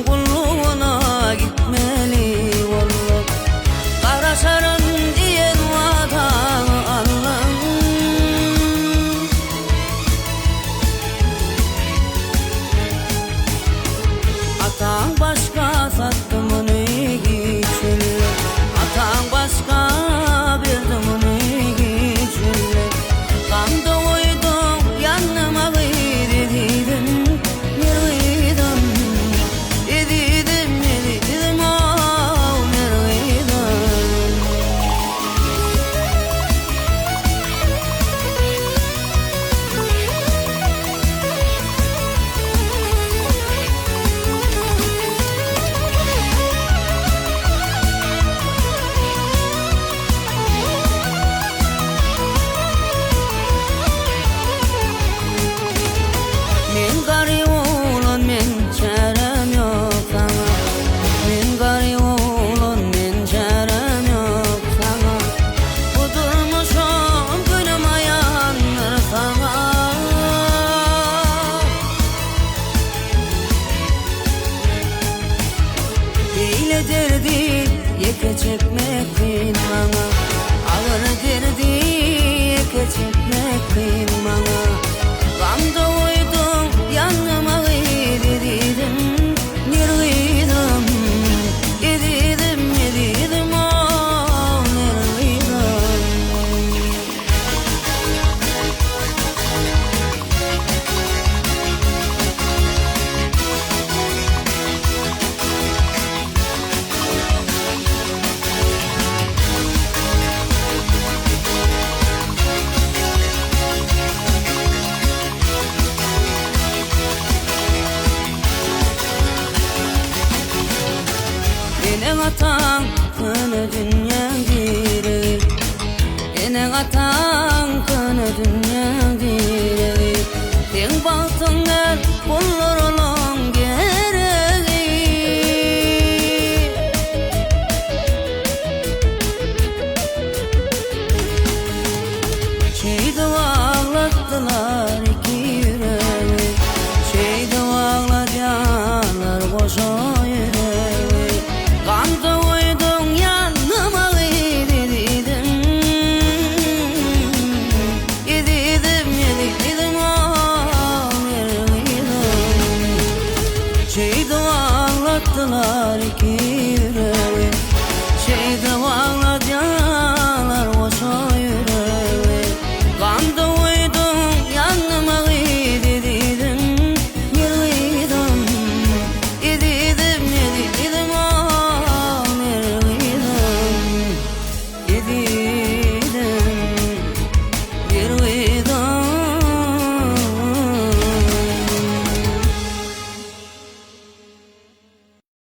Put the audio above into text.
kulluğuna gitmeli vallahi. Kara sarın diyen vatanı Allah'ım. Atan başka sattı mı ne geçilir? Atan başka verdi mi ne geçilir? Gamda uydum yanıma gidedim. Men garip olan men çarem yok sana. Men garip olan men çarem yok sana. Kudurmuşum günüm ayanır sana. Hile derdi yeke çekmek kıyın bana. Ağır derdi yeke çekmek kıyın bana. Gamda uydum yanıma gidedim. Nergidim gidedim oh nergidim. Enek atan kını dünya direk. Enek atan kını dünya direk. Sen baktınlar kullarının gereği. Şeyde ağlattılar iki yüreği. Şeyde ağlayanlar boşa yüreği. Gamda uydum yanıma gidedim. Gidedim oh nergidim. Şeyde ağlattılar iki